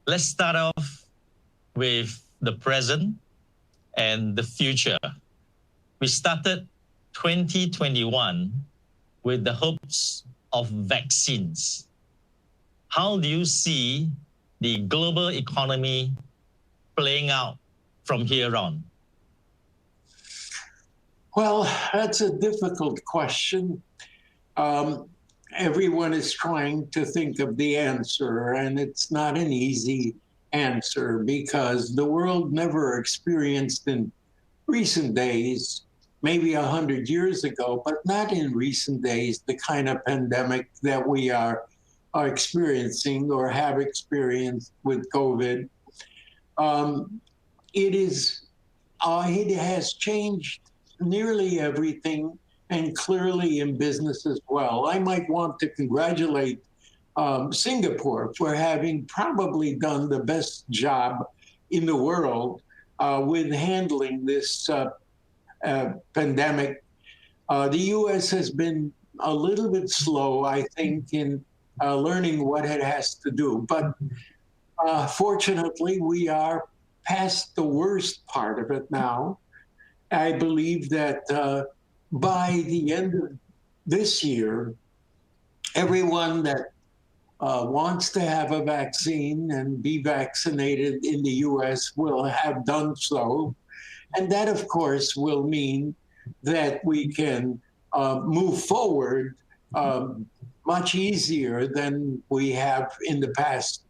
Let's start off with the present and the future. We started 2021 with the hopes of vaccines. How do you see the global economy playing out from here on? Well, that's a difficult question. Everyone is trying to think of the answer, and it's not an easy answer because the world never experienced in recent days, maybe 100 years ago, but not in recent days, the kind of pandemic that we are experiencing or have experienced with COVID. It has changed nearly everything, and clearly in business as well. I might want to congratulate Singapore for having probably done the best job in the world with handling this pandemic. The U.S. has been a little bit slow, I think, in learning what it has to do. But fortunately, we are past the worst part of it now. I believe that by the end of this year, everyone that wants to have a vaccine and be vaccinated in the U.S. will have done so. And that, of course, will mean that we can move forward much easier than we have in the past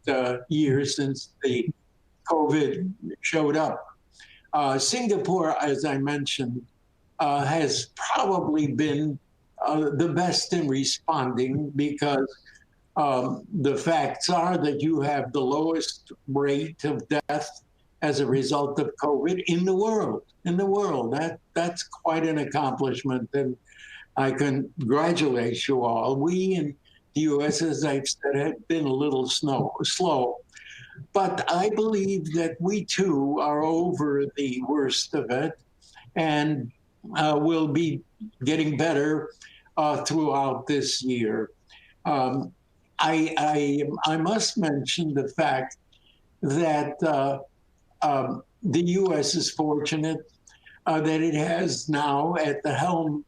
year since the COVID showed up. Singapore, as I mentioned, has probably been the best in responding because the facts are that you have the lowest rate of death as a result of COVID in the world. That's quite an accomplishment, and I congratulate you all. We in the U.S., as I've said, have been a little slow. But I believe that we too are over the worst of it and will be getting better throughout this year. I must mention the fact that the U.S. is fortunate that it has now at the helm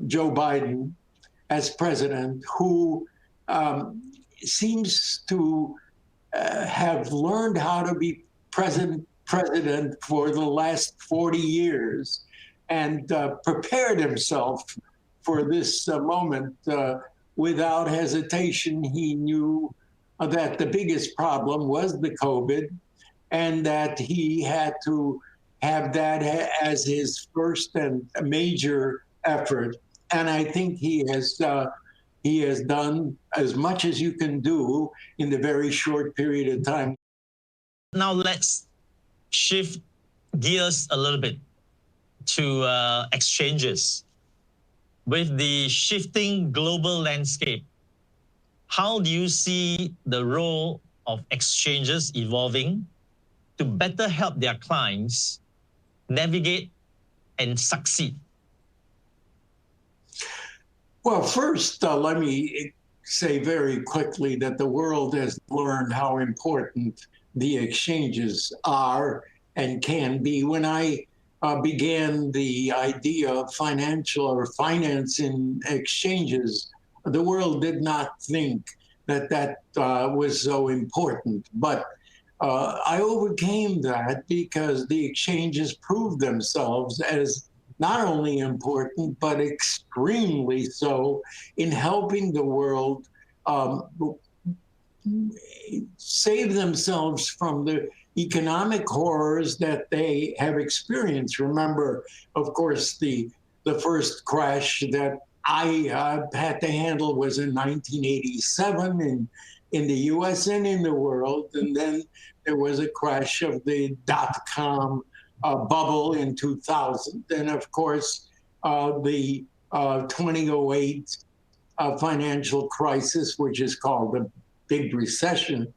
Joe Biden as president, who seems to have learned how to be president for the last 40 years and prepared himself for this moment without hesitation. He knew that the biggest problem was the COVID and that he had to have that as his first and major effort. And I think he has done as much as you can do in the very short period of time. Now let's shift gears a little bit to exchanges. With the shifting global landscape, how do you see the role of exchanges evolving to better help their clients navigate and succeed? Well, first, let me say very quickly that the world has learned how important the exchanges are and can be. When I began the idea of financial or finance in exchanges, the world did not think that was so important. But I overcame that because the exchanges proved themselves as not only important, but extremely so in helping the world save themselves from the economic horrors that they have experienced. Remember, of course, the first crash that I had to handle was in 1987 in the US and in the world. And then there was a crash of the dot-com bubble in 2000. And of course, the 2008 financial crisis, which is called the Big Recession.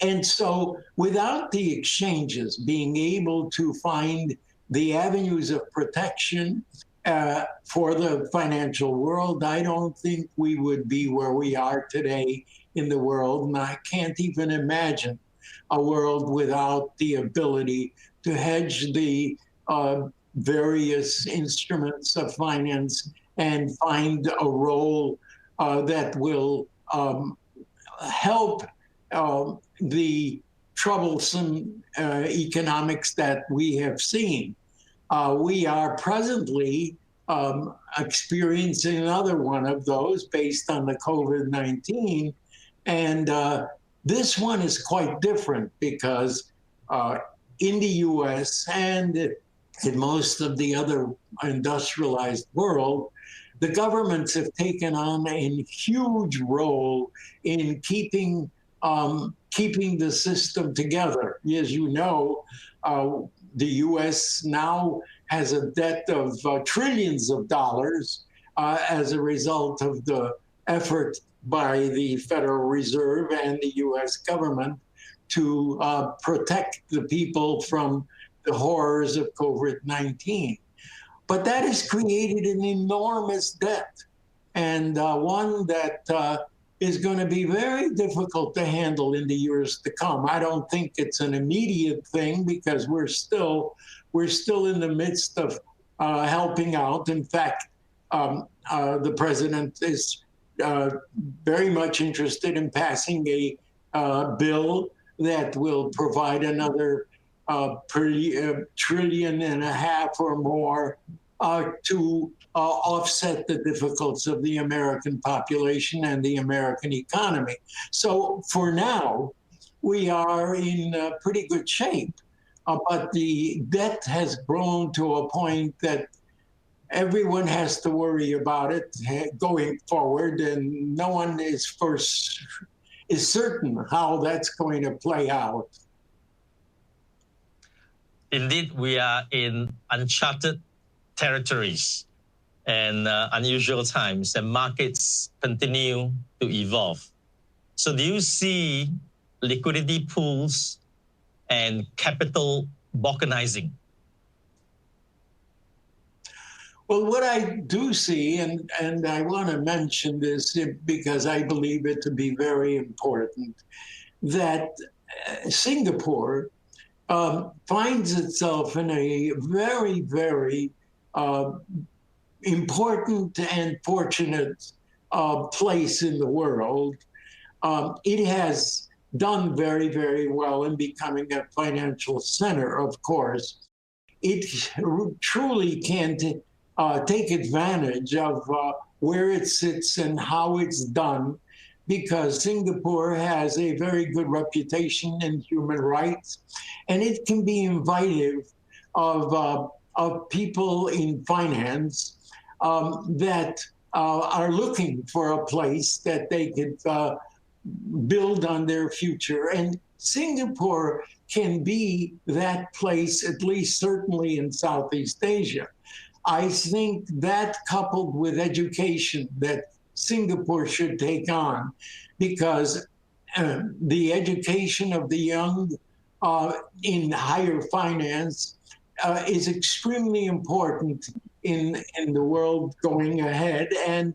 And so without the exchanges being able to find the avenues of protection for the financial world, I don't think we would be where we are today in the world, and I can't even imagine a world without the ability to hedge the various instruments of finance and find a role that will help the troublesome economics that we have seen. We are presently experiencing another one of those based on the COVID-19. And this one is quite different because in the US and in most of the other industrialized world, the governments have taken on a huge role in keeping the system together. As you know, the US now has a debt of trillions of dollars as a result of the effort by the Federal Reserve and the US government to protect the people from the horrors of COVID-19. But that has created an enormous debt, and one that is going to be very difficult to handle in the years to come. I don't think it's an immediate thing because we're still in the midst of helping out. In fact, the president is very much interested in passing a bill that will provide another $1.5 trillion or more to offset the difficulties of the American population and the American economy. So for now, we are in pretty good shape, but the debt has grown to a point that everyone has to worry about it going forward, and no one is certain how that's going to play out. Indeed, we are in uncharted territories and unusual times, and markets continue to evolve. So do you see liquidity pools and capital balkanizing? Well, what I do see, and I want to mention this because I believe it to be very important, that Singapore finds itself in a very, very important and fortunate place in the world. It has done very, very well in becoming a financial center, of course. It truly can take advantage of where it sits and how it's done, because Singapore has a very good reputation in human rights, and it can be invitive of people in finance that are looking for a place that they could build on their future. And Singapore can be that place, at least certainly in Southeast Asia. I think that, coupled with education, that Singapore should take on, because the education of the young in higher finance is extremely important in the world going ahead. And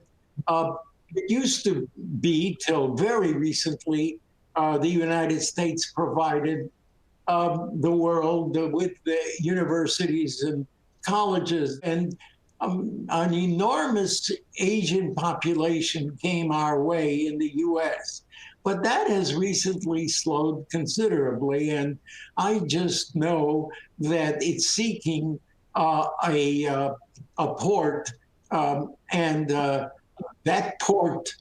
it used to be, till very recently, the United States provided the world with the universities and colleges, and an enormous Asian population came our way in the US. But that has recently slowed considerably, and I just know that it's seeking a port, and that port,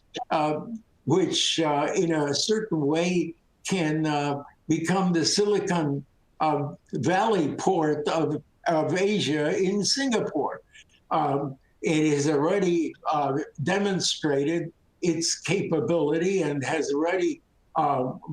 which in a certain way can become the Silicon Valley port of Asia in Singapore. It has already demonstrated its capability and has already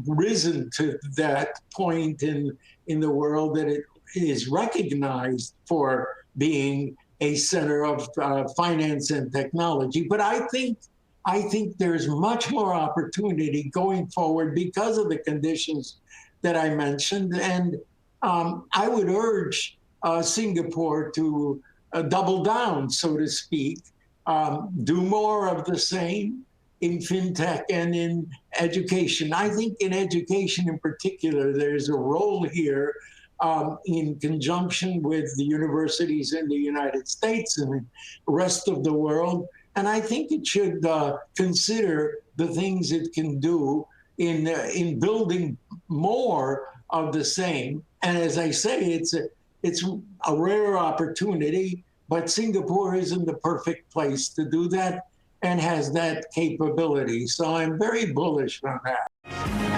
risen to that point in the world that it is recognized for being a center of finance and technology. But I think there's much more opportunity going forward because of the conditions that I mentioned. And I would urge Singapore to double down, so to speak, do more of the same in fintech and education. I think in education in particular, there's a role here in conjunction with the universities in the United States and the rest of the world. And I think it should consider the things it can do in building more of the same. And as I say, it's a rare opportunity, but Singapore isn't the perfect place to do that and has that capability. So I'm very bullish on that.